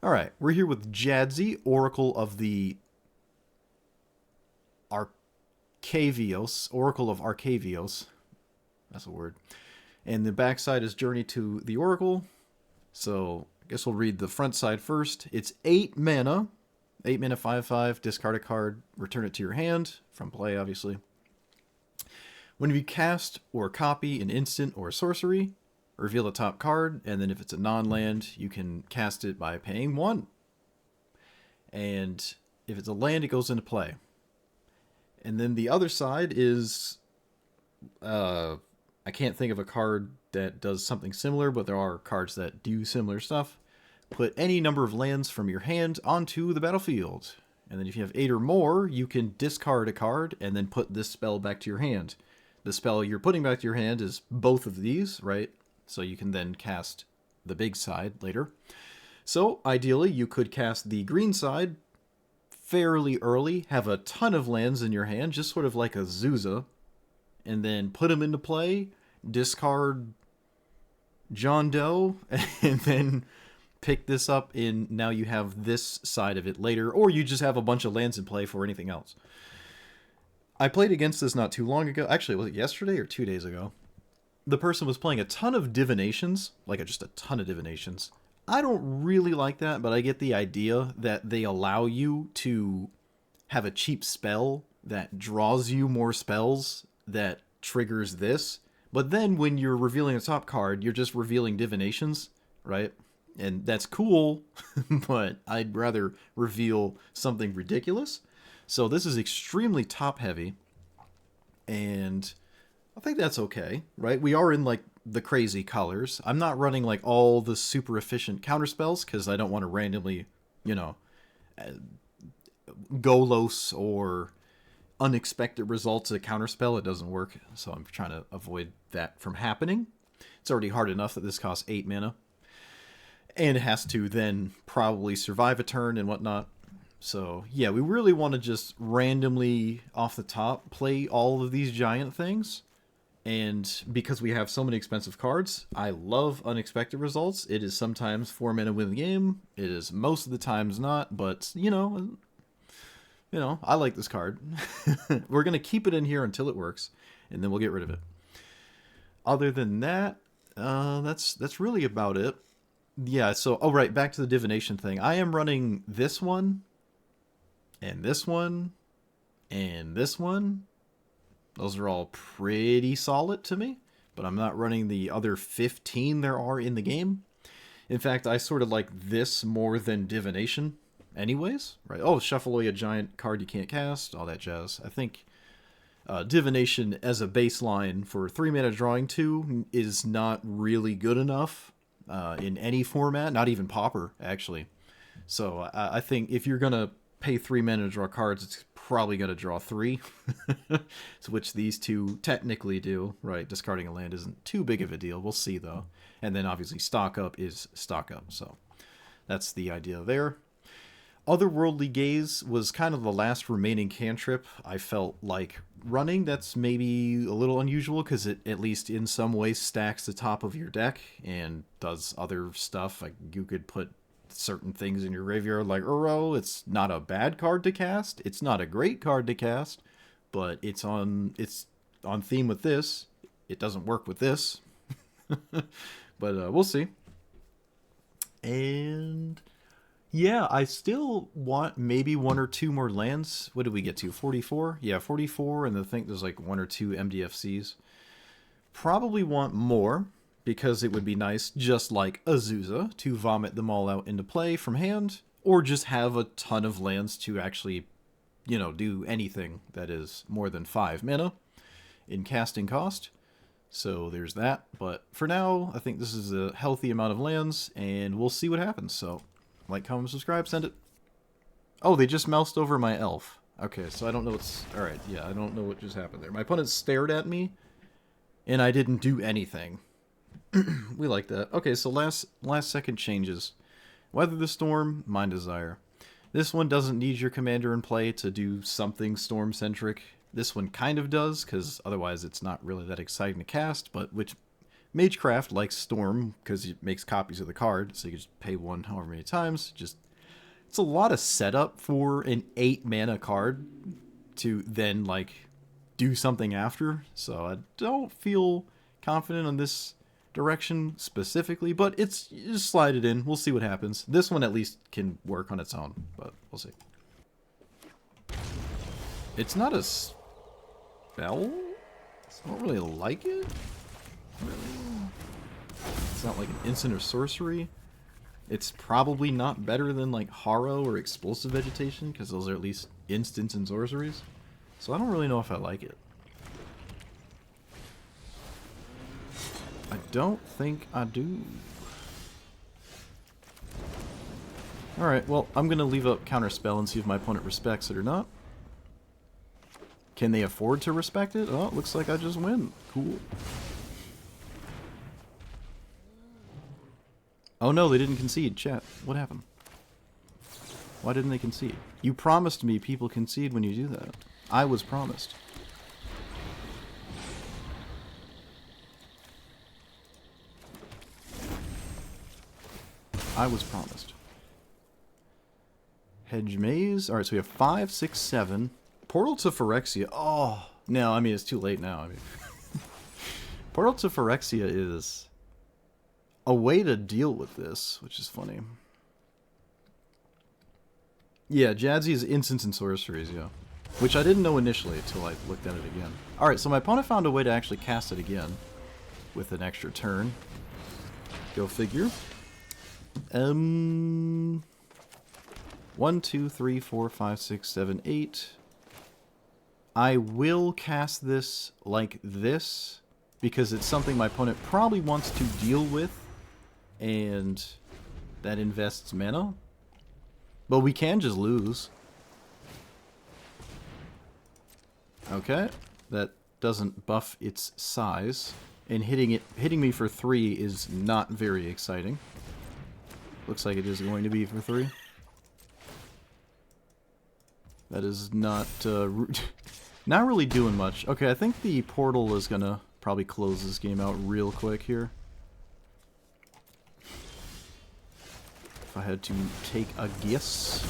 Alright, we're here with Jadzi, Oracle of the Arcavios. Oracle of Arcavios. That's a word. And the backside is Journey to the Oracle. So, I guess we'll read the front side first. It's 8 mana. 8 mana, 5/5. Discard a card. Return it to your hand. From play, obviously. When you cast or copy an instant or a sorcery, reveal the top card, and then if it's a non-land, you can cast it by paying 1. And if it's a land, it goes into play. And then the other side is, I can't think of a card that does something similar, but there are cards that do similar stuff. Put any number of lands from your hand onto the battlefield. And then if you have 8 or more, you can discard a card and then put this spell back to your hand. The spell you're putting back to your hand is both of these, right? So you can then cast the big side later. So ideally, you could cast the green side fairly early, have a ton of lands in your hand, just sort of like a Zuza, and then put them into play, discard John Doe, and then pick this up in, now you have this side of it later, or you just have a bunch of lands in play for anything else. I played against this not too long ago. Actually, was it yesterday or 2 days ago? The person was playing a ton of divinations, like just a ton of divinations. I don't really like that, but I get the idea that they allow you to have a cheap spell that draws you more spells that triggers this. But then when you're revealing a top card, you're just revealing divinations, right? And that's cool, but I'd rather reveal something ridiculous. So this is extremely top heavy, and I think that's okay, right? We are in like the crazy colors. I'm not running like all the super efficient counterspells because I don't want to randomly, you know, Golos or unexpected results a counterspell. It doesn't work, so I'm trying to avoid that from happening. It's already hard enough that this costs 8 mana, and it has to then probably survive a turn and whatnot. So, yeah, we really want to just randomly, off the top, play all of these giant things. And because we have so many expensive cards, I love unexpected results. It is sometimes 4 mana win the game. It is most of the times not, but, you know, I like this card. We're going to keep it in here until it works, and then we'll get rid of it. Other than that, that's really about it. Yeah, so, oh, right, back to the divination thing. I am running this one, and this one, and this one. Those are all pretty solid to me, but I'm not running the other 15 there are in the game. In fact, I sort of like this more than divination anyways, right? Oh, shuffle away a giant card you can't cast, all that jazz. I think divination as a baseline for 3 mana drawing 2 is not really good enough in any format, not even Pauper, actually. So I think if you're going to pay 3 mana to draw cards, it's probably going to draw 3, which these two technically do, right? Discarding a land isn't too big of a deal. We'll see, though. And then, obviously, stock up is stock up, so that's the idea there. Otherworldly Gaze was kind of the last remaining cantrip I felt like running. That's maybe a little unusual, because it, at least in some way, stacks the top of your deck and does other stuff. Like, you could put certain things in your graveyard like Uro. It's not a bad card to cast. It's not a great card to cast, but it's on theme with this. It doesn't work with this. But we'll see. And yeah, I still want maybe 1 or 2 more lands. What did we get to? 44? Yeah, 44, and I think there's like 1 or 2 MDFCs. Probably want more, because it would be nice, just like Azusa, to vomit them all out into play from hand, or just have a ton of lands to actually, do anything that is more than 5 mana in casting cost. So there's that, but for now, I think this is a healthy amount of lands, and we'll see what happens. So, like, comment, subscribe, send it. Oh, they just moused over my elf. Okay, so I don't know what's... Alright, yeah, I don't know what just happened there. My opponent stared at me, and I didn't do anything. We like that. Okay, so last second changes. Weather the Storm, Mind Desire. This one doesn't need your commander in play to do something storm-centric. This one kind of does, because otherwise it's not really that exciting to cast, but which Magecraft likes Storm because it makes copies of the card, so you can just pay one however many times. It's a lot of setup for an 8 mana card to then like do something after. So I don't feel confident on this direction specifically, but it's just slide it in. We'll see what happens. This one at least can work on its own, but we'll see. It's not a spell. I don't really like it. Really? It's not like an instant or sorcery. It's probably not better than like Harrow or Explosive Vegetation, because those are at least instants and sorceries. So I don't really know if I like it. I don't think I do. Alright, well, I'm going to leave up Counterspell and see if my opponent respects it or not. Can they afford to respect it? Oh, it looks like I just win. Cool. Oh no, they didn't concede. Chat, what happened? Why didn't they concede? You promised me people concede when you do that. I was promised. I was promised. Hedge Maze. Alright, so we have 5, 6, 7. Portal to Phyrexia. Oh, no, I mean, it's too late now. I mean, Portal to Phyrexia is a way to deal with this, which is funny. Yeah, Jadzi is instants and sorceries, yeah. Which I didn't know initially until I looked at it again. Alright, so my opponent found a way to actually cast it again with an extra turn. Go figure. 1, 2, 3, 4, 5, 6, 7, 8. I will cast this like this because it's something my opponent probably wants to deal with, and that invests mana. But we can just lose. Okay, that doesn't buff its size, and hitting me for 3 is not very exciting. Looks like it is going to be for 3. That is not not really doing much. Okay, I think the portal is gonna probably close this game out real quick here. If I had to take a guess.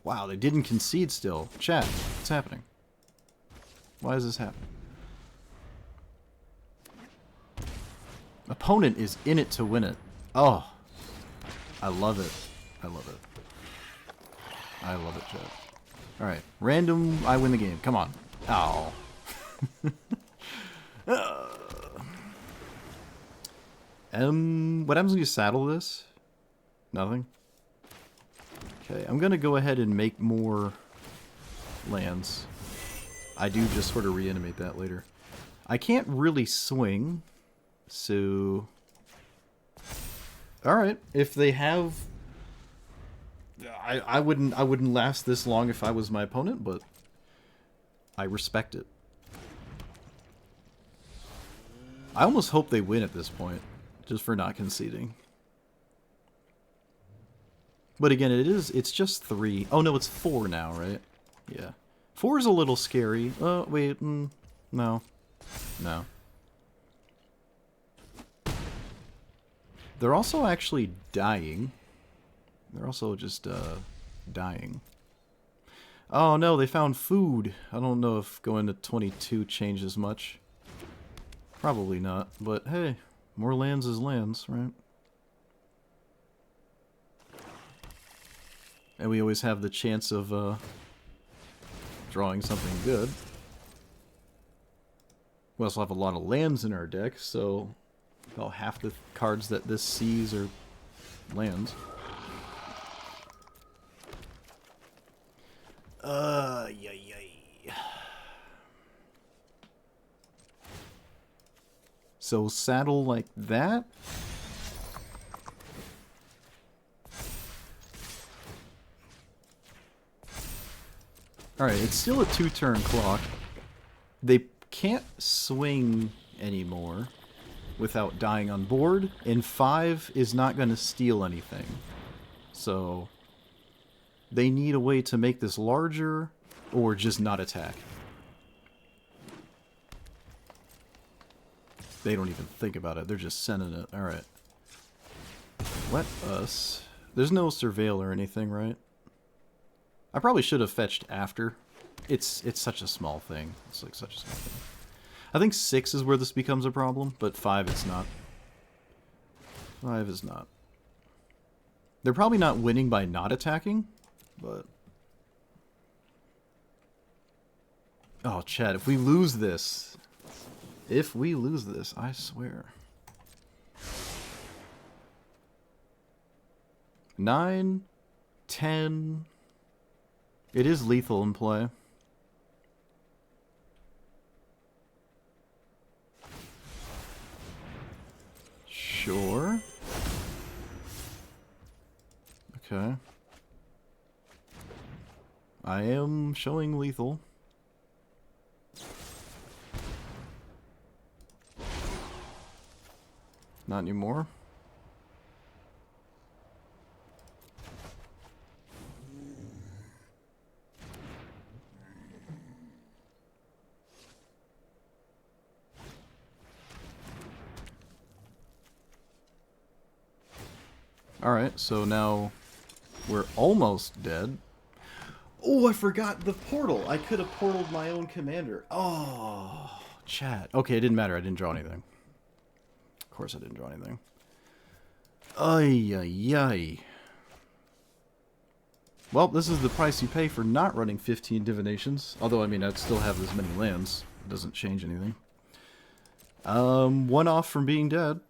Wow, they didn't concede still. Chat, what's happening? Why is this happening? Opponent is in it to win it. Oh, I love it. I love it. I love it, chat. Alright, random, I win the game. Come on. Oh. What happens when you saddle this? Nothing? Okay, I'm gonna go ahead and make more lands. I do just sort of reanimate that later. I can't really swing, so... Alright, if they have... I wouldn't last this long if I was my opponent, but I respect it. I almost hope they win at this point, just for not conceding. But again, it's just 3. Oh no, it's 4 now, right? Yeah. 4 is a little scary. Oh, wait, no. No. They're also actually dying. They're also just, dying. Oh no, they found food. I don't know if going to 22 changes much. Probably not, but hey, more lands is lands, right? And we always have the chance of, drawing something good. We also have a lot of lands in our deck, so about half the cards that this sees are lands. Yay. So saddle like that. Alright, it's still a 2-turn clock. They can't swing anymore without dying on board, and 5 is not going to steal anything. So they need a way to make this larger Or just not attack. They don't even think about it. They're just sending it. Alright. Let us... There's no surveil or anything, right? I probably should have fetched after. It's such a small thing. It's like such a small thing. I think 6 is where this becomes a problem, but 5 it's not. 5 is not. They're probably not winning by not attacking, but... Oh, Chad, if we lose this... If we lose this, I swear. 9, 10... It is lethal in play. Sure. Okay. I am showing lethal. Not anymore. Alright, so now we're almost dead. Oh, I forgot the portal. I could have portaled my own commander. Oh, chat. Okay, it didn't matter. I didn't draw anything. Of course I didn't draw anything. Ay, ay, ay. Well, this is the price you pay for not running 15 divinations. Although, I mean, I'd still have as many lands. It doesn't change anything. One off from being dead.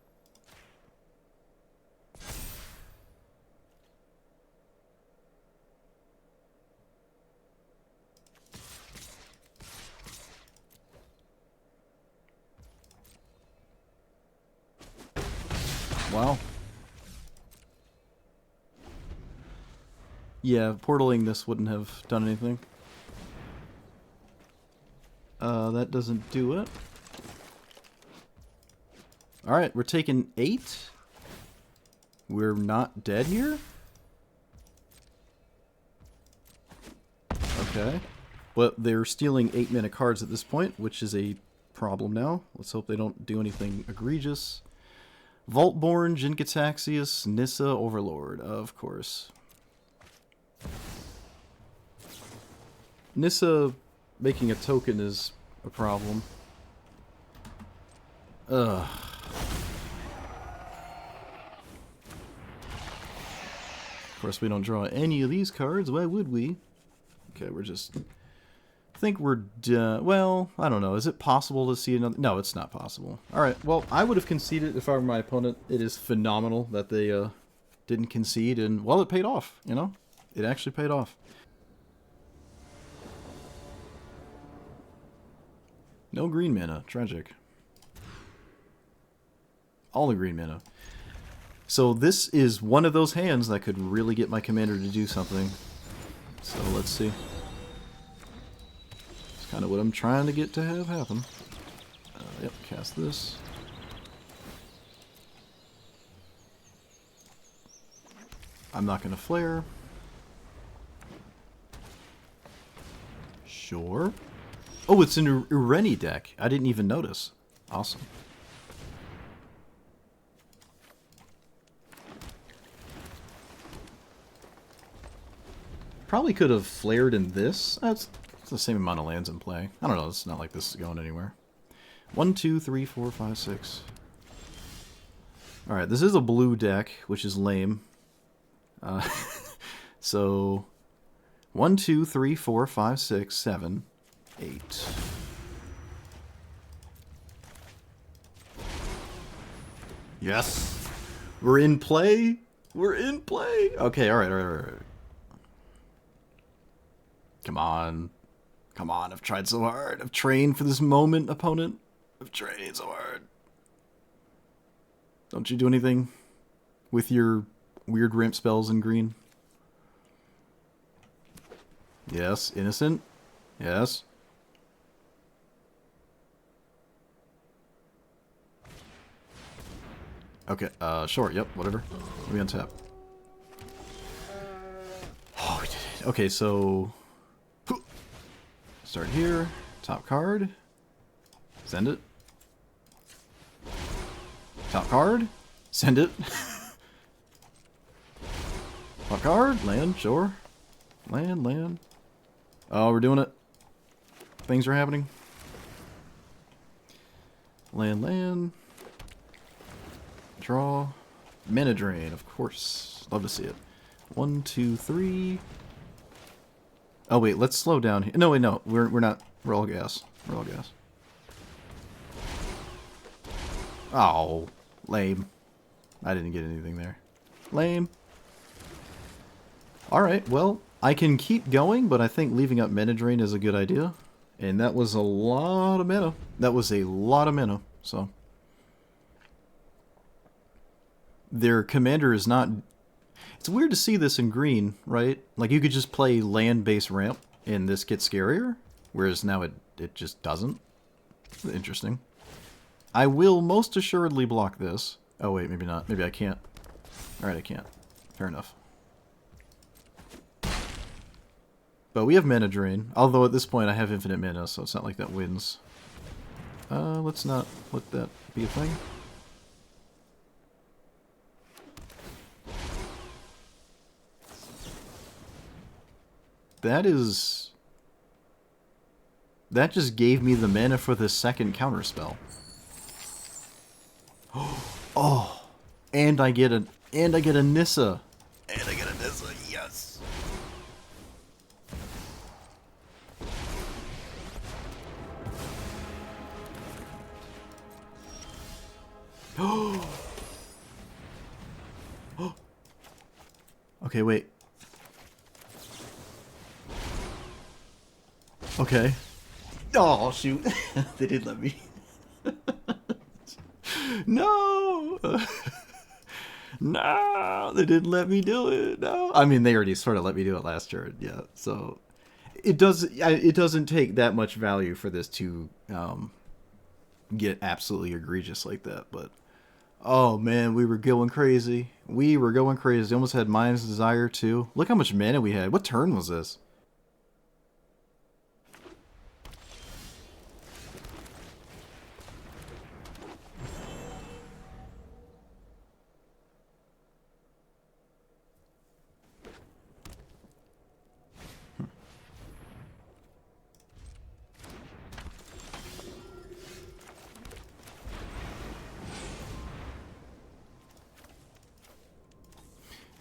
Wow. Yeah, portaling this wouldn't have done anything. That doesn't do it. Alright, we're taking 8. We're not dead here? Okay. But they're stealing 8 mana cards at this point, which is a problem now. Let's hope they don't do anything egregious. Vaultborn, Jin-Gitaxias, Nissa, Overlord, of course. Nissa making a token is a problem. Ugh. Of course, we don't draw any of these cards. Why would we? Okay, we're just... I think we're done. Well, I don't know. Is it possible to see another? No, it's not possible. Alright, well, I would have conceded if I were my opponent. It is phenomenal that they didn't concede, and, well, it paid off, you know? It actually paid off. No green mana. Tragic. All the green mana. So this is one of those hands that could really get my commander to do something. So let's see. Kind of what I'm trying to get to have happen. Yep, cast this. I'm not going to flare. Sure. Oh, it's an Ureni deck. I didn't even notice. Awesome. Probably could have flared in this. That's the same amount of lands in play. I don't know. It's not like this is going anywhere. 1, 2, 3, 4, 5, 6. Alright, this is a blue deck, which is lame. So, 1, 2, 3, 4, 5, 6, 7, 8. Yes! We're in play! We're in play! Okay, alright. Come on. Come on, I've tried so hard. I've trained for this moment, opponent. I've trained so hard. Don't you do anything with your weird ramp spells in green? Yes, innocent. Yes. Okay, sure, yep, whatever. We untap. Oh, we did it. Okay, so... Start here. Top card. Send it. Top card. Send it. Top card. Land. Sure. Land. Land. Oh, we're doing it. Things are happening. Land. Land. Draw. Mana drain, of course. Love to see it. 1, 2, 3. Oh wait, let's slow down here. No, wait, no. We're not. We're all gas. We're all gas. Oh, lame. I didn't get anything there. Lame. Alright, well, I can keep going, but I think leaving up mana drain is a good idea. And that was a lot of mana. That was a lot of mana, so. Their commander is not... It's weird to see this in green, right? Like, you could just play land-based ramp, and this gets scarier, whereas now it just doesn't. Interesting. I will most assuredly block this. Oh, wait, maybe not. Maybe I can't. Alright, I can't. Fair enough. But we have mana drain, although at this point I have infinite mana, so it's not like that wins. Let's not let that be a thing. That just gave me the mana for the second counterspell. Oh, and I get a Nissa. And I get a Nissa, yes. Okay, wait. Okay. Oh, shoot. They didn't let me. No! No! They didn't let me do it. No. I mean, they already sort of let me do it last turn. Yeah, so... It doesn't take that much value for this to get absolutely egregious like that, but... Oh, man, we were going crazy. We were going crazy. Almost had Mind's Desire, too. Look how much mana we had. What turn was this?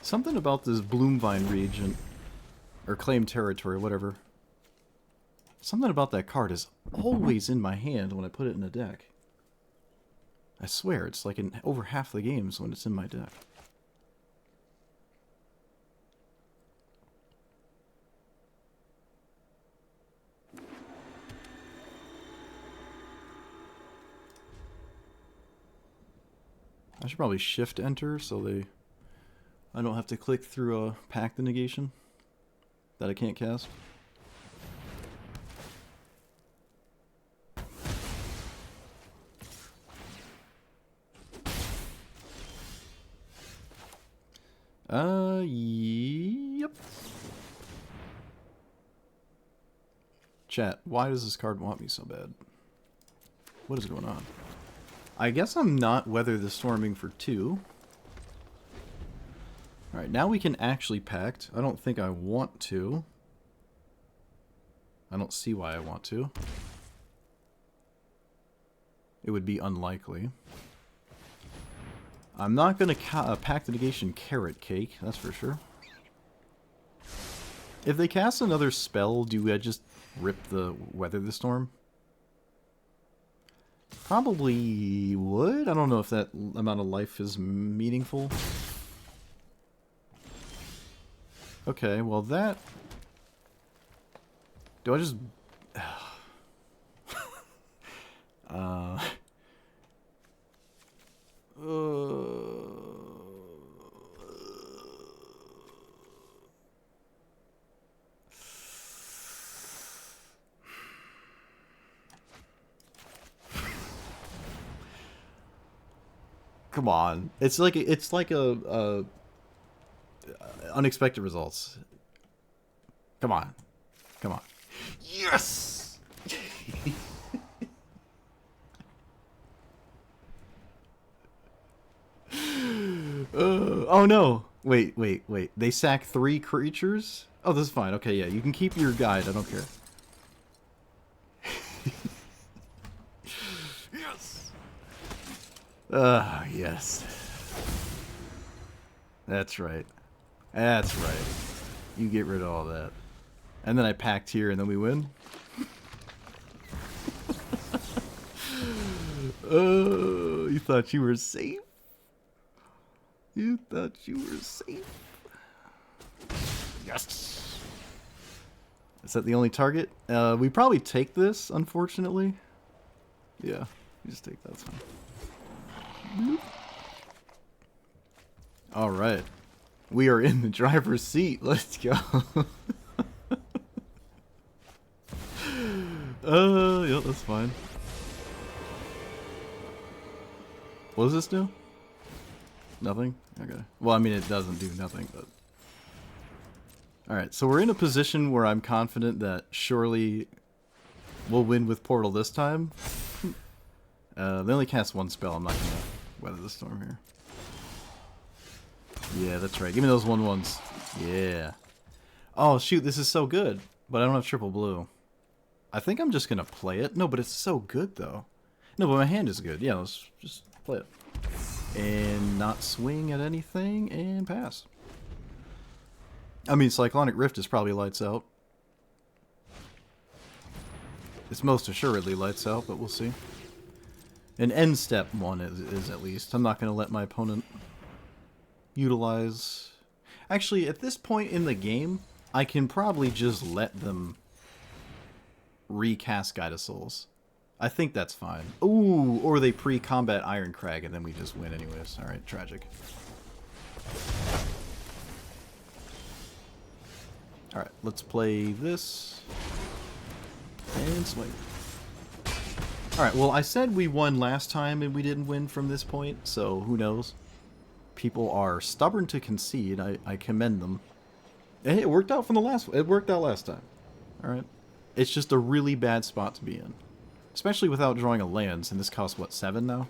Something about this Bloomvine region, or Claim Territory, whatever. Something about that card is always in my hand when I put it in a deck. I swear, it's like in over half the games when it's in my deck. I should probably shift enter so I don't have to click through a Pact the Negation that I can't cast. Yep. Chat, why does this card want me so bad? What is going on? I guess I'm not Weather the Storming for 2. Alright, now we can actually Pact. I don't think I want to. I don't see why I want to. It would be unlikely. I'm not going to Pact the Negation Carrot Cake, that's for sure. If they cast another spell, do I just rip the Weather the Storm? Probably would. I don't know if that amount of life is meaningful. Okay, well that... Do I just... Come on. It's like a unexpected results. Come on. Come on. Yes! Oh no! Wait. They sack 3 creatures? Oh, this is fine. Okay, yeah, you can keep your guide. I don't care. Yes! Yes. That's right. That's right. You get rid of all that. And then I packed here and then we win? Oh, you thought you were safe? You thought you were safe? Yes! Is that the only target? We probably take this, unfortunately. Yeah, you just take that. That's fine. Alright. We are in the driver's seat. Let's go. Yeah, that's fine. What does this do? Nothing? Okay. Well, I mean, it doesn't do nothing, but... Alright, so we're in a position where I'm confident that surely we'll win with Portal this time. They only cast 1 spell. I'm not going to weather the storm here. Yeah, that's right. Give me those 1/1s. Yeah. Oh, shoot, this is so good. But I don't have triple blue. I think I'm just going to play it. No, but it's so good, though. No, but my hand is good. Yeah, let's just play it. And not swing at anything, and pass. I mean, Cyclonic Rift is probably lights out. It's most assuredly lights out, but we'll see. An end step one is at least. I'm not going to let my opponent utilize... Actually, at this point in the game, I can probably just let them recast Guide of Souls. I think that's fine. Ooh, or they pre-combat Iron Crag and then we just win anyways. Alright, tragic. Alright, let's play this. And swing. Alright, well I said we won last time and we didn't win from this point, so who knows. People are stubborn to concede. I commend them. Hey, it worked out from the last one. It worked out last time. Alright. It's just a really bad spot to be in. Especially without drawing a lands, and this costs, what, 7 now?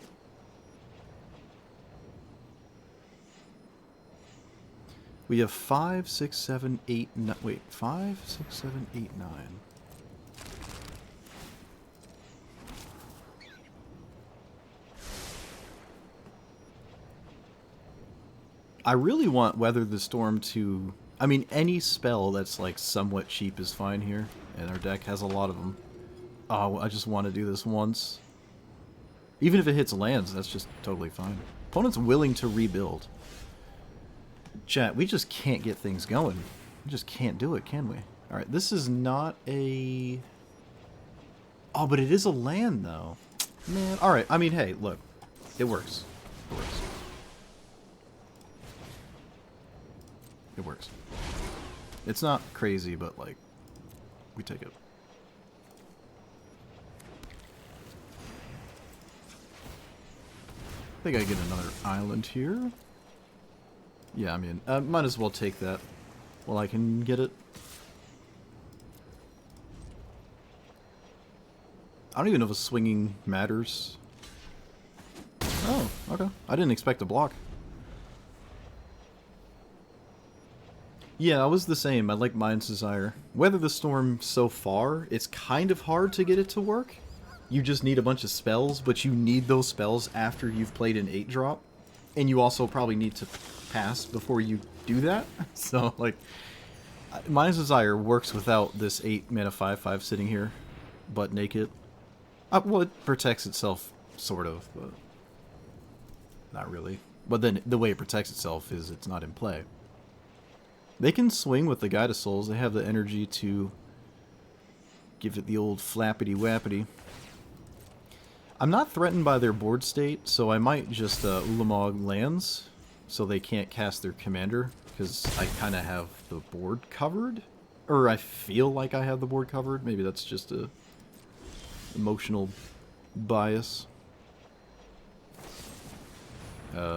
We have 5, 6, 7, 8, 9... Wait, 5, 6, 7, 8, 9. I really want Weather the Storm to... I mean, any spell that's, like, somewhat cheap is fine here, and our deck has a lot of them. Oh, I just want to do this once. Even if it hits lands, that's just totally fine. Opponent's willing to rebuild. Chat, we just can't get things going. We just can't do it, can we? Alright, this is not a... Oh, but it is a land, though. Man, alright, I mean, hey, look. It works. It works. It works. It's not crazy, but, like, we take it. I think I get another island here. Yeah, I mean, might as well take that while I can get it. I don't even know if swinging matters. Oh, okay. I didn't expect a block. Yeah, I was the same. I like Mind's Desire. Weather the Storm so far, it's kind of hard to get it to work. You just need a bunch of spells, but you need those spells after you've played an 8-drop. And you also probably need to pass before you do that. So, like, Mind's Desire works without this 8-mana 5/5 sitting here, butt naked. Well, it protects itself, sort of, but not really. But then the way it protects itself is it's not in play. They can swing with the Guide of Souls. They have the energy to give it the old flappity-wappity. I'm not threatened by their board state, so I might just Ulamog lands so they can't cast their commander, because I kind of have the board covered. Or I feel like I have the board covered. Maybe that's just a emotional bias.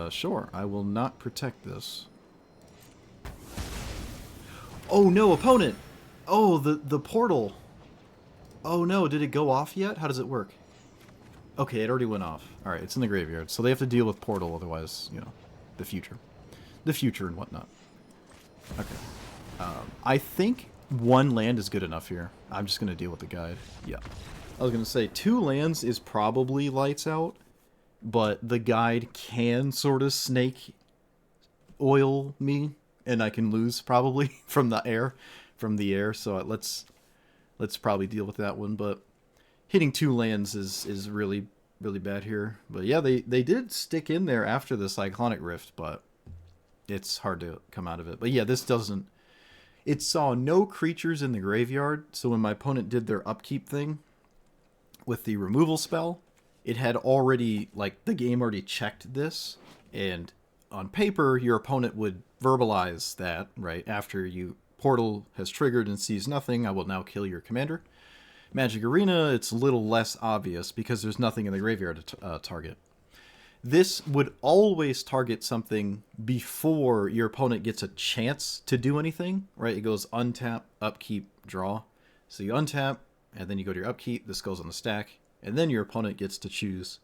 Sure, I will not protect this. Oh no, opponent! Oh, the portal! Oh no, did it go off yet? How does it work? Okay, it already went off. Alright, it's in the graveyard, so they have to deal with portal, otherwise, you know, the future. the future and whatnot. Okay. I think 1 land is good enough here. I'm just going to deal with the guide. Yeah. I was going to say 2 lands is probably lights out, but the guide can sort of snake oil me, and I can lose probably from the air. So let's probably deal with that one, but hitting 2 lands is really, really bad here. But yeah, they did stick in there after the Cyclonic Rift, but it's hard to come out of it. But yeah, this doesn't... It saw no creatures in the graveyard, so when my opponent did their upkeep thing with the removal spell, it had already, like, the game already checked this, and on paper, your opponent would verbalize that, right? After you portal has triggered and sees nothing, I will now kill your commander. Magic Arena, it's a little less obvious because there's nothing in the graveyard to target. This would always target something before your opponent gets a chance to do anything, right? It goes untap, upkeep, draw. So you untap, and then you go to your upkeep, this goes on the stack, and then your opponent gets to choose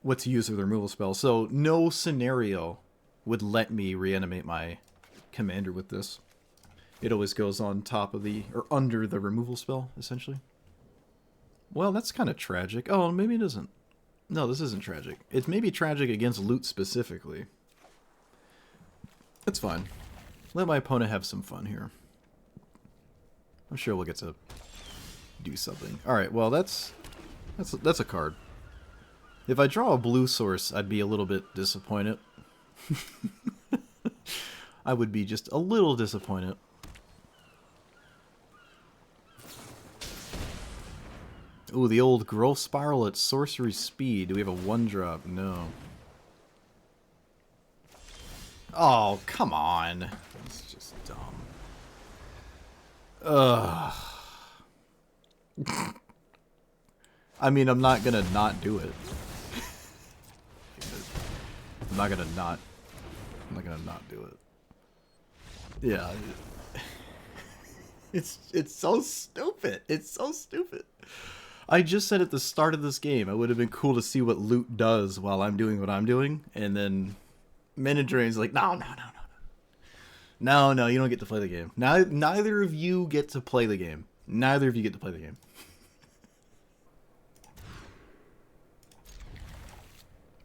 what to use with the removal spell. So no scenario would let me reanimate my commander with this. It always goes on top of the, or under the removal spell, essentially. Well, that's kind of tragic. Oh, maybe it isn't. No, this isn't tragic. It may be tragic against loot specifically. It's fine. Let my opponent have some fun here. I'm sure we'll get to do something. Alright, well, that's a card. If I draw a blue source, I'd be a little bit disappointed. I would be just a little disappointed. Ooh, the old growth spiral at sorcery speed. Do we have a 1-drop? No. Oh, come on. That's just dumb. Ugh. I mean, I'm not gonna not do it. I'm not gonna not do it. Yeah. It's so stupid. It's so stupid. I just said at the start of this game, it would have been cool to see what loot does while I'm doing what I'm doing, and then Menadrain's like, no, you don't get to play the game. Neither of you get to play the game. Neither of you get to play the game.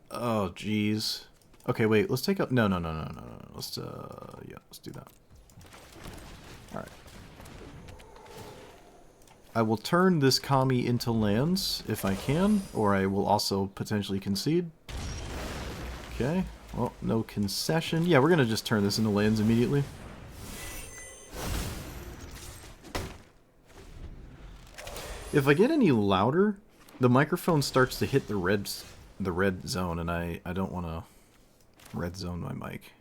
Oh, jeez. Okay, wait, let's take out... No. Let's do that. Alright. I will turn this Kami into lands, if I can, or I will also potentially concede. Okay, well, no concession. Yeah, we're gonna just turn this into lands immediately. If I get any louder, the microphone starts to hit the red zone, and I don't want to red zone my mic.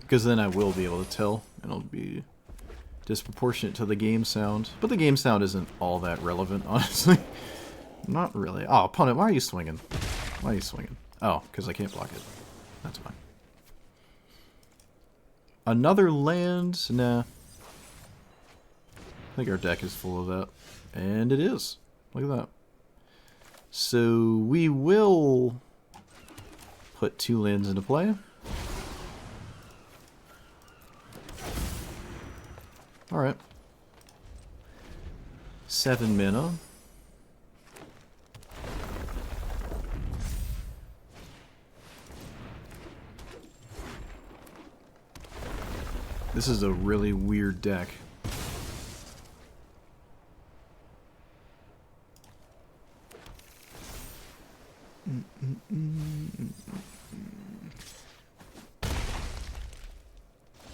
Because then I will be able to tell, and it'll be disproportionate to the game sound. But the game sound isn't all that relevant, honestly. Not really. Oh, opponent, why are you swinging? Why are you swinging? Oh, because I can't block it. That's fine. Another land? Nah. I think our deck is full of that. And it is. Look at that. So we will put 2 lands into play. Alright. 7 mana. This is a really weird deck.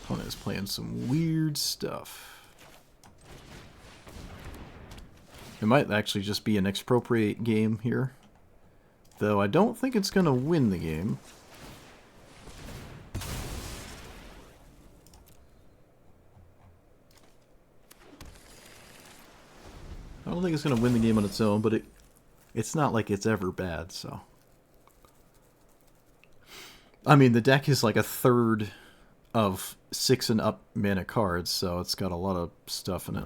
Opponent is playing some weird stuff. It might actually just be an expropriate game here. Though I don't think it's going to win the game. I don't think it's going to win the game on its own, but it's not like it's ever bad, so. I mean, the deck is like a third of 6 and up mana cards, so it's got a lot of stuff in it.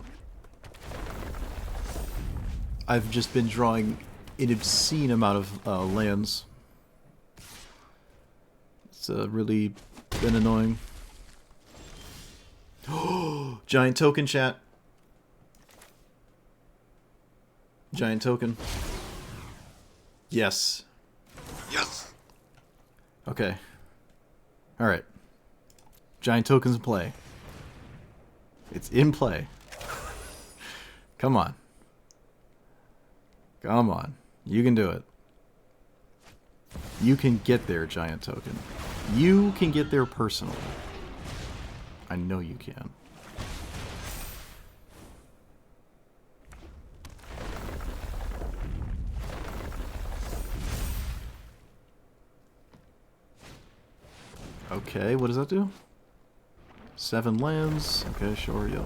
I've just been drawing an obscene amount of lands. It's really been annoying. Giant token, chat. Giant token. Yes. Yes. Okay. Alright. Giant token's in play. It's in play. Come on. Come on. You can do it. You can get there, giant token. You can get there personally. I know you can. Okay, what does that do? 7 lands. Okay, sure, yeah.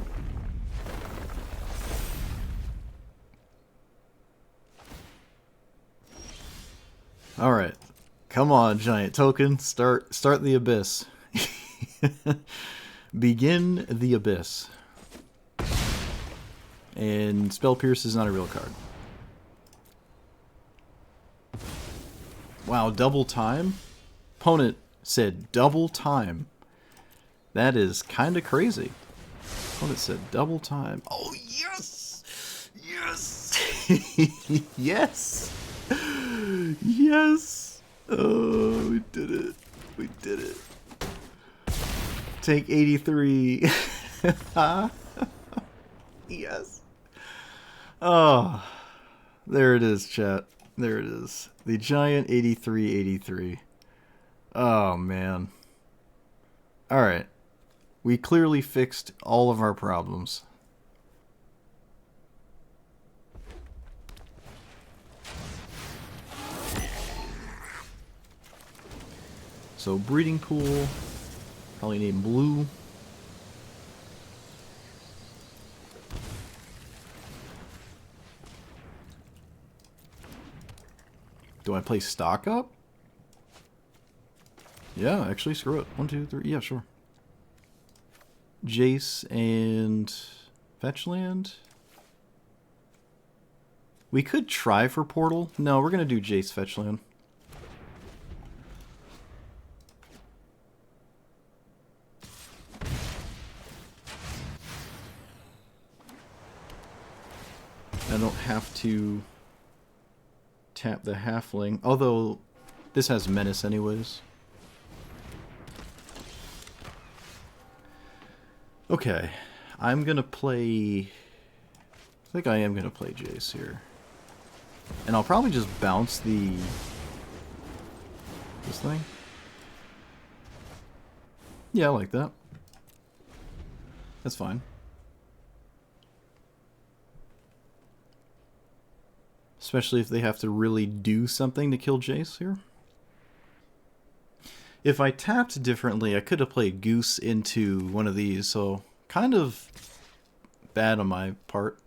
Alright. Come on, giant token. Start the abyss. Begin the abyss. And Spell Pierce is not a real card. Wow, double time? Opponent said double time. That is kind of crazy. Opponent said double time. Oh, yes! Yes! Yes! Yes! Oh, we did it. We did it. Take 83. Yes. Oh, there it is, chat. There it is. The giant 83-83. Oh, man. Alright. We clearly fixed all of our problems. So, breeding pool. Probably need blue. Do I play stock up? Yeah, actually, screw it. 1, 2, 3. Yeah, sure. Jace and fetch land. We could try for portal. No, we're gonna do Jace fetch land. I don't have to tap the halfling, although this has menace anyways. Okay, I'm gonna play... I think I am gonna play Jace here. And I'll probably just bounce this thing. Yeah, I like that. That's fine. Especially if they have to really do something to kill Jace here. If I tapped differently, I could have played Goose into one of these, so kind of bad on my part.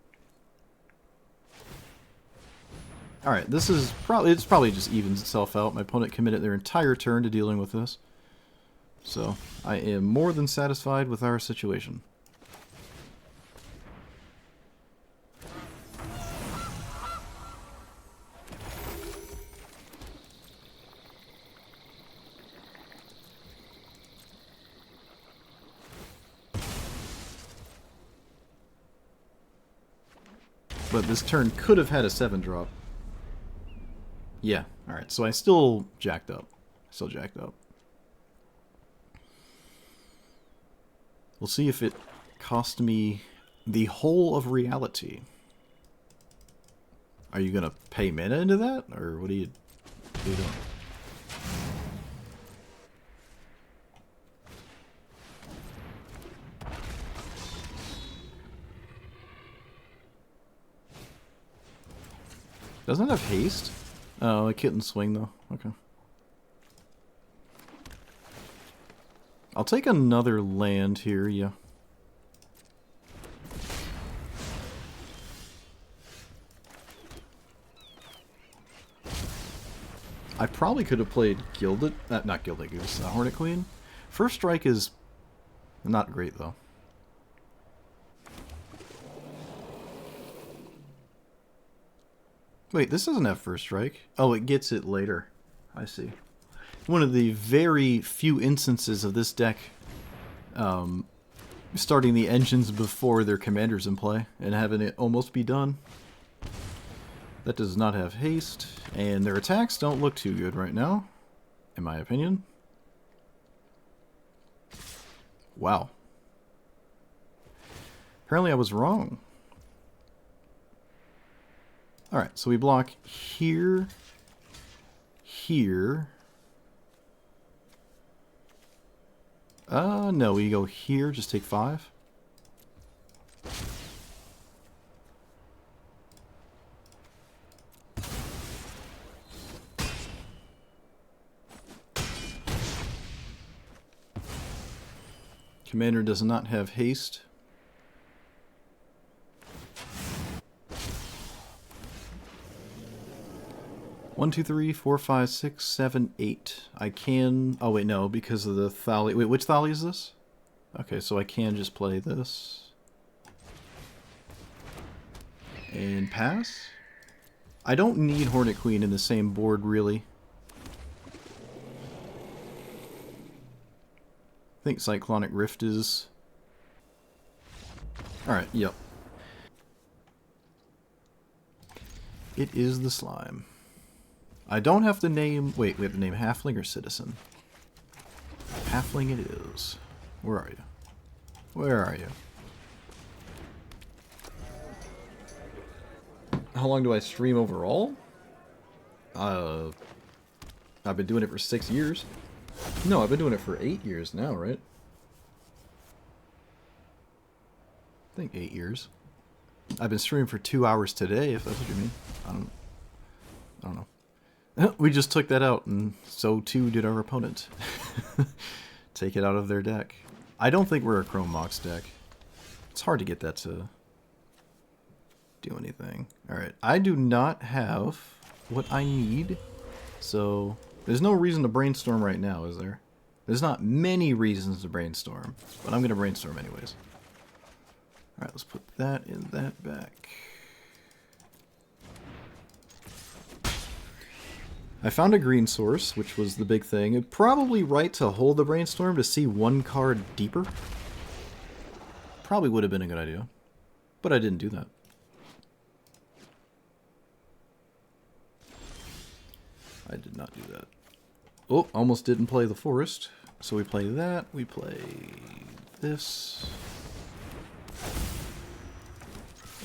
Alright, this is probably just evens itself out. My opponent committed their entire turn to dealing with this. So, I am more than satisfied with our situation. But this turn could have had a 7-drop. Yeah, alright, so I still jacked up. Still jacked up. We'll see if it cost me the whole of reality. Are you gonna pay mana into that? Or what are you doing? Doesn't it have haste? Oh, it couldn't swing though. Okay. I'll take another land here, yeah. I probably could have played Gilded... not Gilded Goose, Hornet Queen. First Strike is not great though. Wait, this doesn't have first strike. Oh, it gets it later. I see. One of the very few instances of this deck starting the engines before their commander's in play and having it almost be done. That does not have haste, and their attacks don't look too good right now, in my opinion. Wow. Apparently I was wrong. Alright, so we block here, here. No, we go here, just take 5. Commander does not have haste. One, two, three, four, five, six, seven, 8. I can... Oh, wait, no, because of the Thali... Wait, which Thali is this? Okay, so I can just play this. And pass? I don't need Hornet Queen in the same board, really. I think Cyclonic Rift is... Alright, yep. It is the slime. I don't have to name... Wait, we have to name Halfling or Citizen? Halfling it is. Where are you? Where are you? How long do I stream overall? I've been doing it for 6 years. No, I've been doing it for 8 years now, right? I think 8 years. I've been streaming for 2 hours today, if that's what you mean. I don't know. We just took that out, and so too did our opponent. Take it out of their deck. I don't think we're a Chrome Mox deck. It's hard to get that to do anything. Alright, I do not have what I need, so there's no reason to brainstorm right now, is there? There's not many reasons to brainstorm, but I'm going to brainstorm anyways. Alright, let's put that in that back. I found a green source, which was the big thing. It'd probably right to hold the brainstorm to see one card deeper. Probably would have been a good idea, but I didn't do that. I did not do that. Oh, almost didn't play the forest. So we play that, we play this.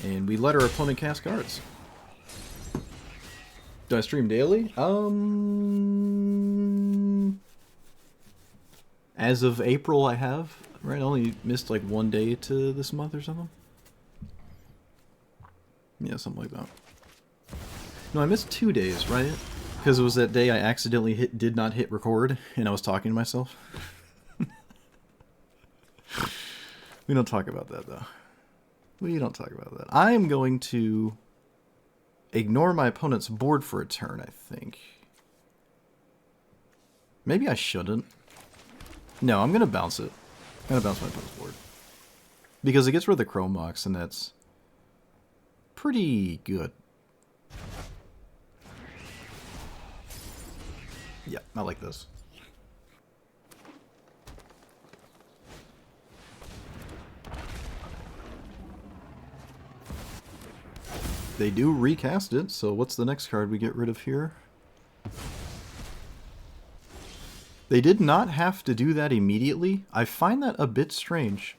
And we let our opponent cast cards. Do I stream daily? As of April, I have. Right, I only missed like 1 day to this month or something. Yeah, something like that. No, I missed 2 days, right? Because it was that day I accidentally did not hit record, and I was talking to myself. We don't talk about that, though. We don't talk about that. I am going to ignore my opponent's board for a turn, I think. Maybe I shouldn't. No, I'm going to bounce it. I'm going to bounce my opponent's board. Because it gets rid of the Chrome Mox, and that's pretty good. Yeah, I like this. They do recast it, so what's the next card we get rid of here? They did not have to do that immediately. I find that a bit strange.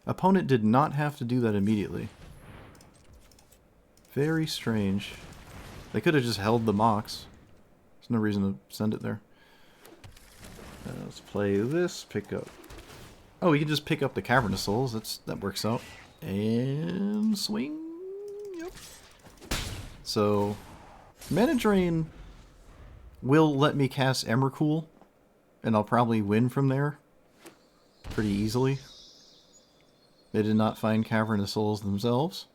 Opponent did not have to do that immediately. Very strange. They could have just held the Mox. There's no reason to send it there. Let's play this, pick up. Oh, we can just pick up the Cavernous Souls. That works out. And swing. Yep. So, Mana Drain will let me cast Emrakul, and I'll probably win from there pretty easily. They did not find Cavernous Souls themselves.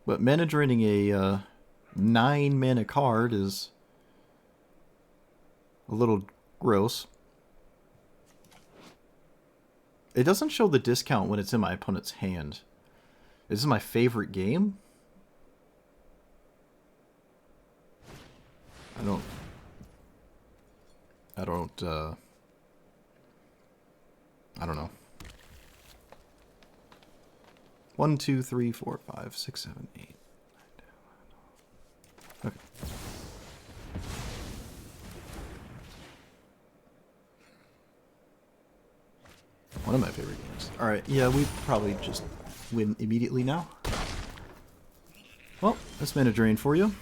But Mana Draining a 9 mana card is a little gross. It doesn't show the discount when it's in my opponent's hand. This is my favorite game. I don't know. 1, 2, 3, 4, 5, 6, 7, 8. Okay. One of my favorite games. Alright, yeah, we probably just win immediately now. Well, that's Mana Drain for you.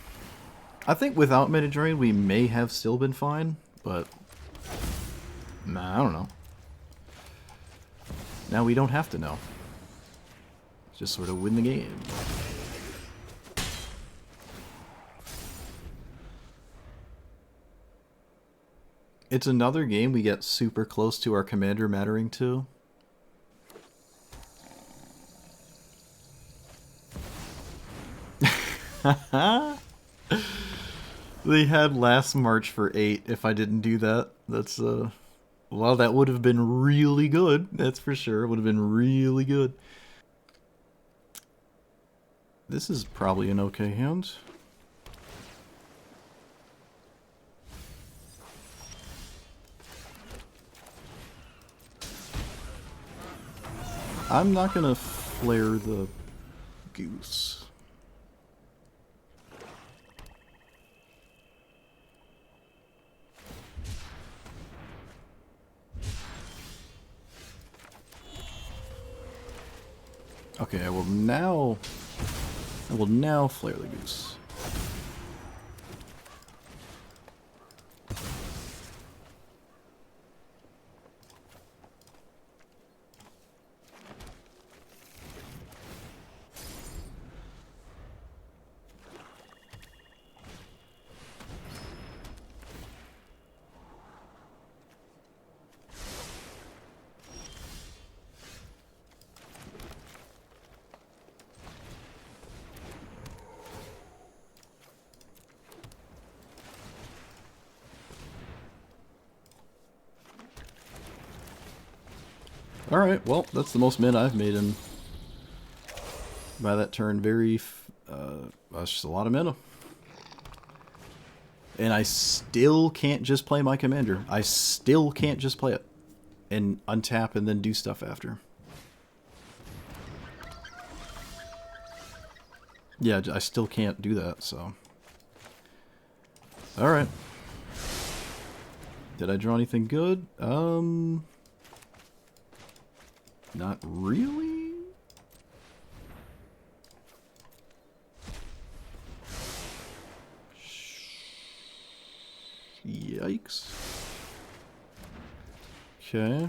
I think without Mana Drain we may have still been fine, but nah, I don't know. Now we don't have to know. Just sort of win the game. It's another game we get super close to our commander mattering to. They had last March for 8 if I didn't do that. That's, well, that would have been really good. That's for sure. It would have been really good. This is probably an okay hand. I'm not gonna flare the goose. Okay, I will now flare the goose. Alright, well, that's the most min I've made in by that turn. That's just a lot of mana. And I still can't just play my commander. I still can't just play it and untap and then do stuff after. Yeah, I still can't do that, so. Alright. Did I draw anything good? Not really? Yikes. Okay.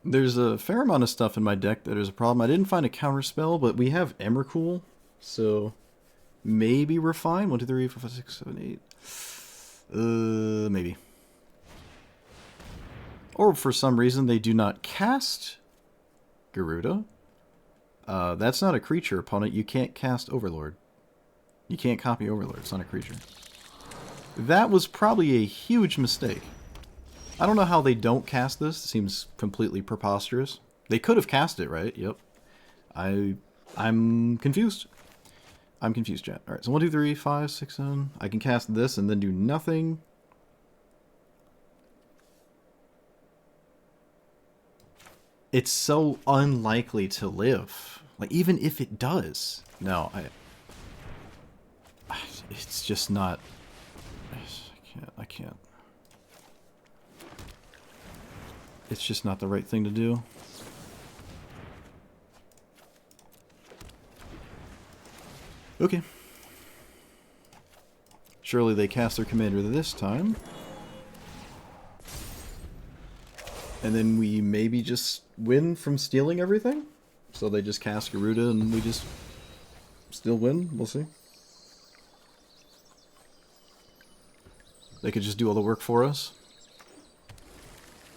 There's a fair amount of stuff in my deck that is a problem. I didn't find a counterspell, but we have Emrakul, so maybe we're fine. 1, 2, 3, 4, 5, 6, 7, 8. Maybe. Or for some reason they do not cast Garuda. That's not a creature, opponent. You can't cast Overlord. You can't copy Overlord. It's not a creature. That was probably a huge mistake. I don't know how they don't cast this. It seems completely preposterous. They could have cast it, right? Yep. I'm confused. I'm confused, chat. Alright, so 1, 2, 3, 5, 6, 7. I can cast this and then do nothing. It's so unlikely to live. Like, even if it does. No, it's just not. I can't. It's just not the right thing to do. Okay. Surely they cast their commander this time. And then we maybe just win from stealing everything? So they just cast Garuda and we just still win? We'll see. They could just do all the work for us.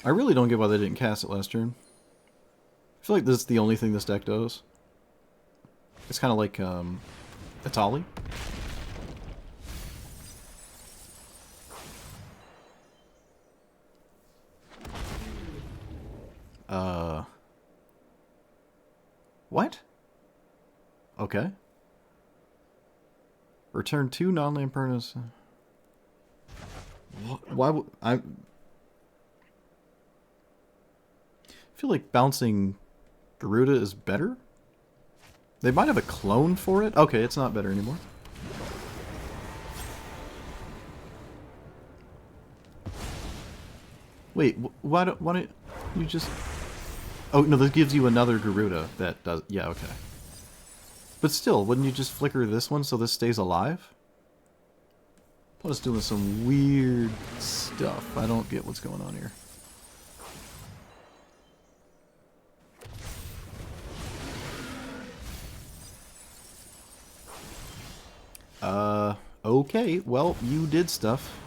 I really don't get why they didn't cast it last turn. I feel like this is the only thing this deck does. It's kind of like Atali. What? Okay. Return 2 non-land permanents. Why would I feel like bouncing Garuda is better? They might have a clone for it. Okay, it's not better anymore. Wait, why don't you just... Oh, no, this gives you another Garuda that does... Yeah, okay. But still, wouldn't you just flicker this one so this stays alive? Opponent's doing some weird stuff. I don't get what's going on here. Okay, well, you did stuff.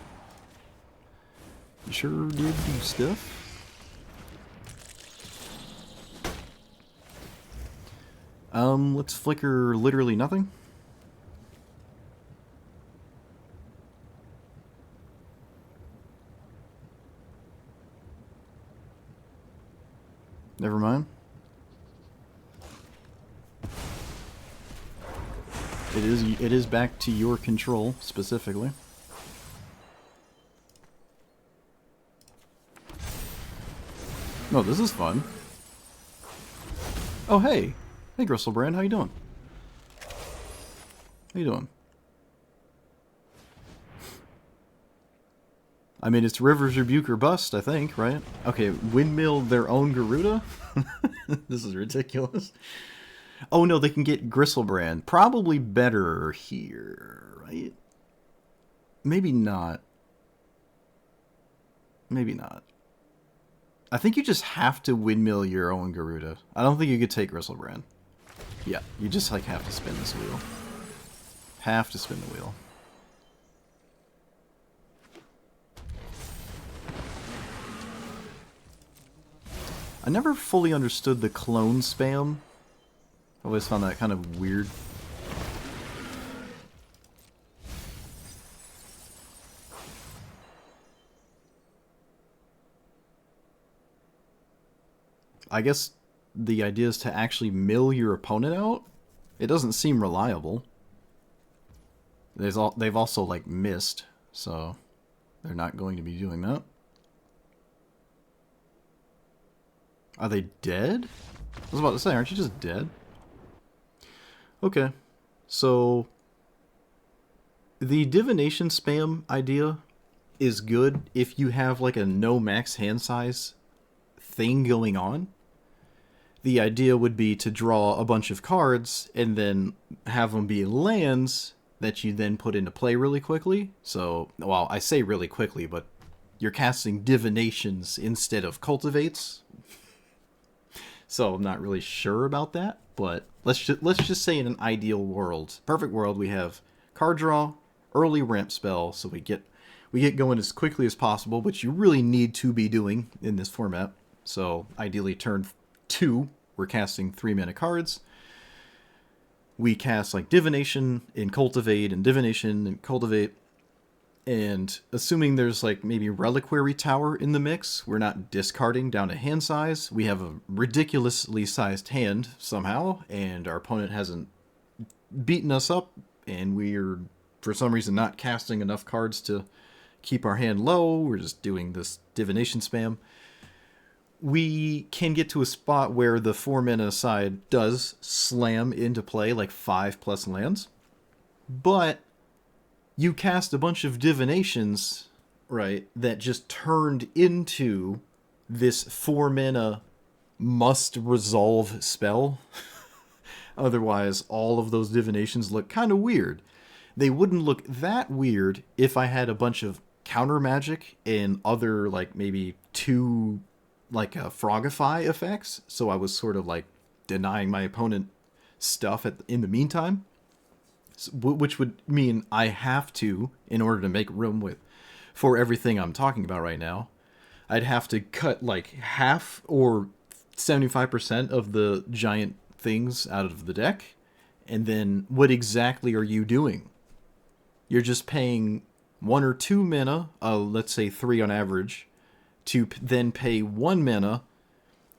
You sure did do stuff. Let's flicker literally nothing. Never mind. It is back to your control, specifically. Oh, this is fun. Oh, hey. Hey, Gristlebrand, how you doing? How you doing? I mean, it's River's Rebuke or Bust, I think, right? Okay, windmill their own Garuda? This is ridiculous. Oh, no, they can get Gristlebrand. Probably better here, right? Maybe not. Maybe not. I think you just have to windmill your own Garuda. I don't think you could take Gristlebrand. Yeah, you just, like, have to spin this wheel. Have to spin the wheel. I never fully understood the clone spam. I always found that kind of weird. I guess the idea is to actually mill your opponent out. It doesn't seem reliable. They've also, like, missed, so they're not going to be doing that. Are they dead? I was about to say, aren't you just dead? Okay, so the divination spam idea is good if you have like a no max hand size thing going on. The idea would be to draw a bunch of cards and then have them be lands that you then put into play really quickly. So, well, I say really quickly, but you're casting divinations instead of cultivates. So I'm not really sure about that, but let's just say in an ideal world, perfect world, we have card draw, early ramp spell, so we get going as quickly as possible, which you really need to be doing in this format. So ideally turn 2, we're casting 3 mana cards. We cast like divination and cultivate and divination and cultivate. And assuming there's like maybe Reliquary Tower in the mix, we're not discarding down to hand size. We have a ridiculously sized hand somehow, and our opponent hasn't beaten us up, and we're, for some reason, not casting enough cards to keep our hand low. We're just doing this divination spam. We can get to a spot where the 4 mana side does slam into play, like 5+ lands. But you cast a bunch of divinations, right, that just turned into this 4 mana must resolve spell. Otherwise, all of those divinations look kind of weird. They wouldn't look that weird if I had a bunch of counter magic and other, like, maybe 2, like, Frogify effects. So I was sort of, like, denying my opponent stuff in the meantime. Which would mean I have to, in order to make room for everything I'm talking about right now, I'd have to cut like half or 75% of the giant things out of the deck. And then what exactly are you doing? You're just paying 1 or 2 mana, let's say 3 on average, to then pay 1 mana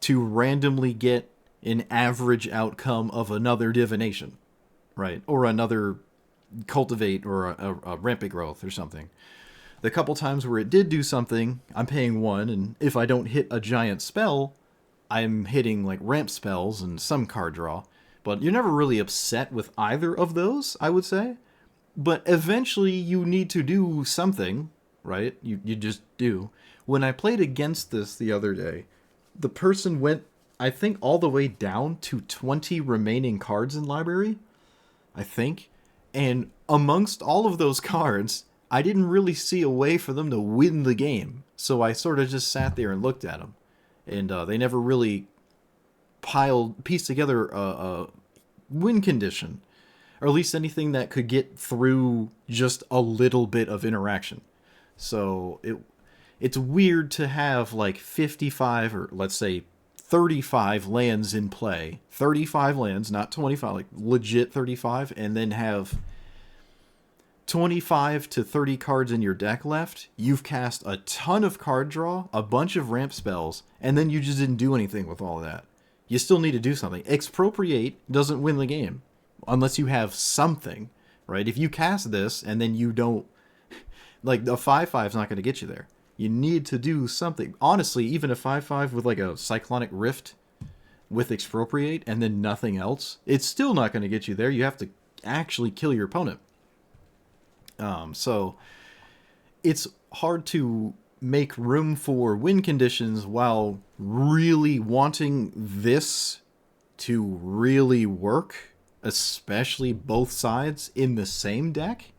to randomly get an average outcome of another divination. right? Or another cultivate or a rampant growth or something. The couple times where it did do something, I'm paying 1, and if I don't hit a giant spell, I'm hitting like ramp spells and some card draw. But you're never really upset with either of those, I would say. But eventually you need to do something, right? You just do. When I played against this the other day, the person went, I think, all the way down to 20 remaining cards in library, I think. And amongst all of those cards, I didn't really see a way for them to win the game. So I sort of just sat there and looked at them. And they never really pieced together a win condition. Or at least anything that could get through just a little bit of interaction. So it's weird to have like 55 or let's say 35 lands in play. 35 lands, not 25, like legit 35, and then have 25 to 30 cards in your deck left. You've cast a ton of card draw, a bunch of ramp spells, and then you just didn't do anything with all of that. You still need to do something. Expropriate doesn't win the game unless you have something, right? If you cast this and then you don't, like the 5/5 is not going to get you there. You need to do something. Honestly, even a 5/5 with like a Cyclonic Rift with Expropriate and then nothing else, it's still not going to get you there. You have to actually kill your opponent. So it's hard to make room for win conditions while really wanting this to really work, especially both sides in the same deck.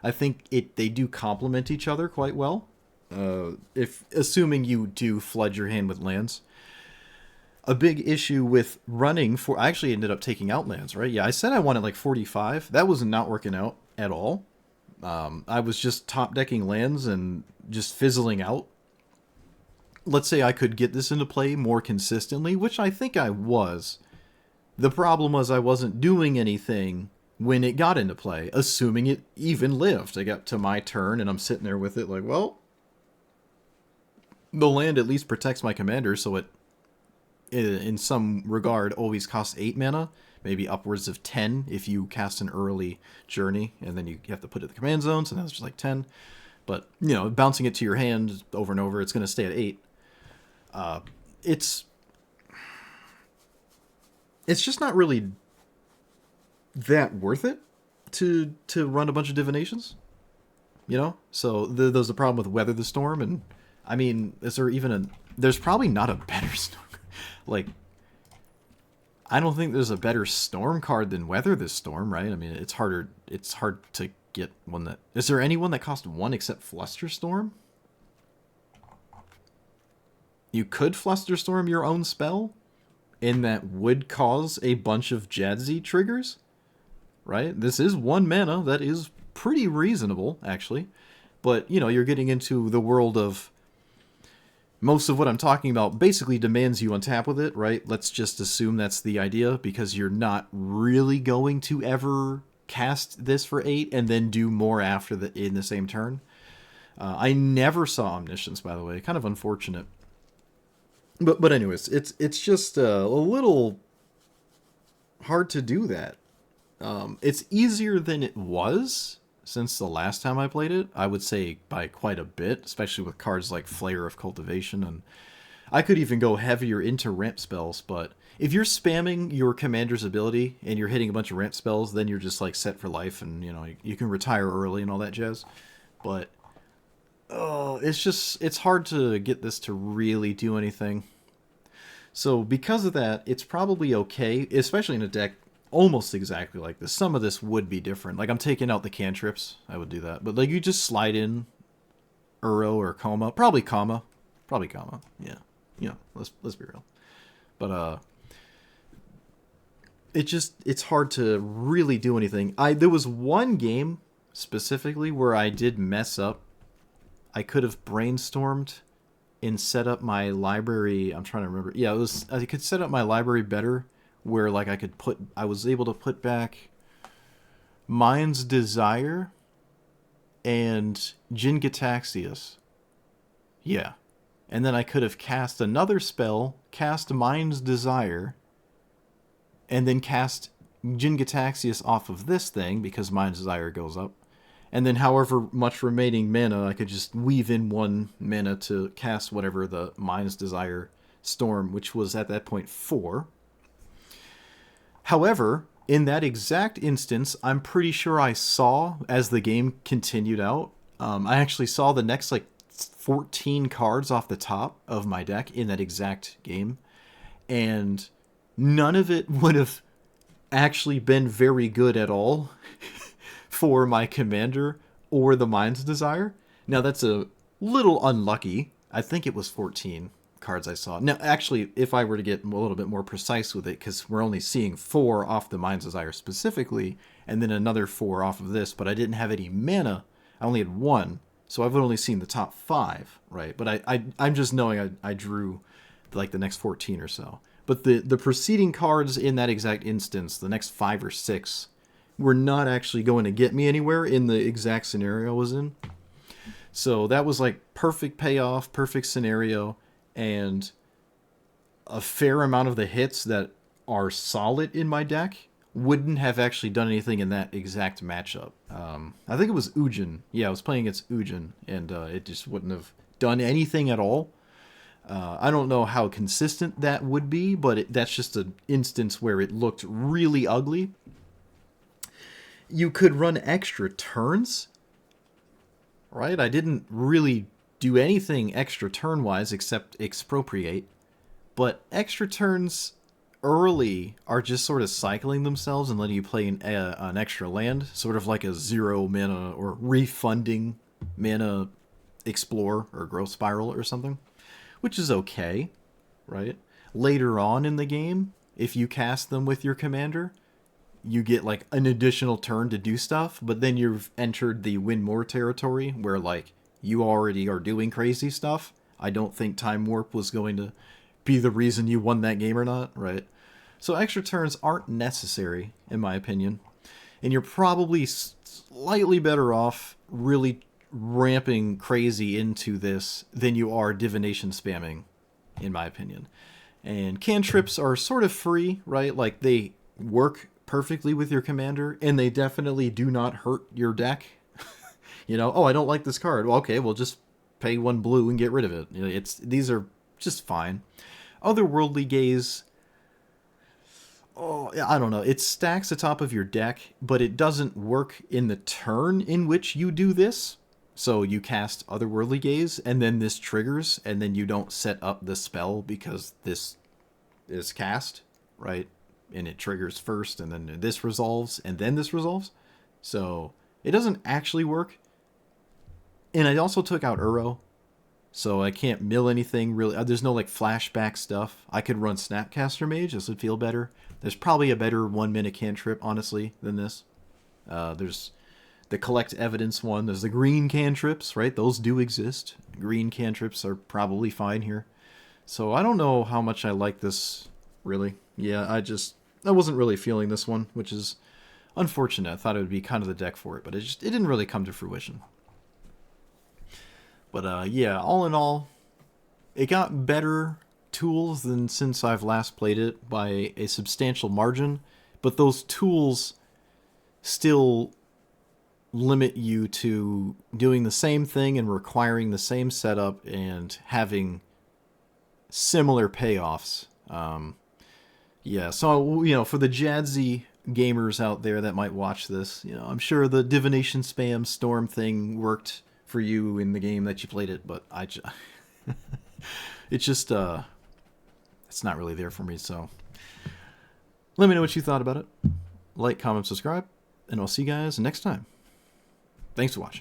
I think they do complement each other quite well. If assuming you do flood your hand with lands. A big issue with running for, I actually ended up taking out lands, right? Yeah, I said I wanted like 45. That was not working out at all. I was just top decking lands and just fizzling out. Let's say I could get this into play more consistently, which I think I was. The problem was I wasn't doing anything when it got into play, assuming it even lived. I got to my turn and I'm sitting there with it like, well, the land at least protects my commander, so it, in some regard, always costs 8 mana, maybe upwards of 10 if you cast an early journey, and then you have to put it in the command zone, so that's just like 10. But, you know, bouncing it to your hand over and over, it's going to stay at 8. It's just not really that worth it to run a bunch of divinations, you know? So there's a problem with Weather the Storm, and I mean, is there even there's probably not a better storm. Like, I don't think there's a better storm card than Weather this Storm, right? I mean, it's hard to get one that, is there anyone that costs 1 except Flusterstorm? You could Flusterstorm your own spell, and that would cause a bunch of Jadzi triggers, right? This is 1 mana, that is pretty reasonable, actually. But, you know, you're getting into the world of, most of what I'm talking about basically demands you untap with it, right? Let's just assume that's the idea, because you're not really going to ever cast this for 8 and then do more after in the same turn. I never saw Omniscience, by the way. Kind of unfortunate. But anyways, it's just a little hard to do that. It's easier than it was since the last time I played it. I would say by quite a bit, especially with cards like Flayer of Cultivation, and I could even go heavier into ramp spells. But if you're spamming your commander's ability and you're hitting a bunch of ramp spells, then you're just like set for life, and you know you can retire early and all that jazz. But it's hard to get this to really do anything. So because of that, it's probably okay, especially in a deck almost exactly like this. Some of this would be different. Like, I'm taking out the cantrips. I would do that. But like, you just slide in Uro or Coma. Probably Coma. Yeah. You know, let's be real. But it's hard to really do anything. There was one game specifically where I did mess up. I could have brainstormed and set up my library. I'm trying to remember. Yeah, I could set up my library better, where like I was able to put back Mind's Desire and Jin-Gitaxias. Yeah. And then I could have cast another spell, cast Mind's Desire, and then cast Jin Gataxias off of this thing because Mind's Desire goes up. And then however much remaining mana, I could just weave in 1 mana to cast whatever the Mind's Desire Storm, which was at that point 4. However, in that exact instance, I'm pretty sure I saw, as the game continued out, I actually saw the next, 14 cards off the top of my deck in that exact game. And none of it would have actually been very good at all for my commander or the Mind's Desire. Now, that's a little unlucky. I think it was 14 cards I saw. Now, actually, if I were to get a little bit more precise with it, because we're only seeing 4 off the Mind's Desire specifically, and then another 4 off of this, but I didn't have any mana. I only had 1, so I've only seen the top 5, right? But I'm just knowing I drew, the next 14 or so. But the preceding cards in that exact instance, the next 5 or 6, were not actually going to get me anywhere in the exact scenario I was in. So that was perfect payoff, perfect scenario, and a fair amount of the hits that are solid in my deck wouldn't have actually done anything in that exact matchup. I think it was Ujin. Yeah, I was playing against Ujin, and it just wouldn't have done anything at all. I don't know how consistent that would be, but that's just an instance where it looked really ugly. You could run extra turns, right? I didn't really do anything extra turn-wise except expropriate, but extra turns early are just sort of cycling themselves and letting you play an extra land, sort of like a 0 mana or refunding mana explore or growth spiral or something, which is okay, right? Later on in the game, if you cast them with your commander, you get an additional turn to do stuff, but then you've entered the win more territory where you already are doing crazy stuff. I don't think Time Warp was going to be the reason you won that game or not, right? So extra turns aren't necessary, in my opinion. And you're probably slightly better off really ramping crazy into this than you are divination spamming, in my opinion. And cantrips are sort of free, right? They work perfectly with your commander, and they definitely do not hurt your deck. Oh, I don't like this card. Well, okay, we'll just pay 1 blue and get rid of it. These are just fine. Otherworldly Gaze, I don't know. It stacks atop of your deck, but it doesn't work in the turn in which you do this. So you cast Otherworldly Gaze, and then this triggers, and then you don't set up the spell because this is cast, right? And it triggers first, and then this resolves, and then this resolves. So it doesn't actually work. And I also took out Uro, so I can't mill anything really. There's no flashback stuff. I could run Snapcaster Mage. This would feel better. There's probably a better 1-minute cantrip, honestly, than this. There's the Collect Evidence one. There's the green cantrips, right? Those do exist. Green cantrips are probably fine here. So I don't know how much I like this, really. Yeah, I wasn't really feeling this one, which is unfortunate. I thought it would be kind of the deck for it, but it didn't really come to fruition. But yeah, all in all, it got better tools than since I've last played it by a substantial margin, but those tools still limit you to doing the same thing and requiring the same setup and having similar payoffs. Yeah, so, for the Jadzi gamers out there that might watch this, I'm sure the divination spam storm thing worked for you in the game that you played it, but it's just, it's not really there for me, so let me know what you thought about it. Like, comment, subscribe, and I'll see you guys next time. Thanks for watching.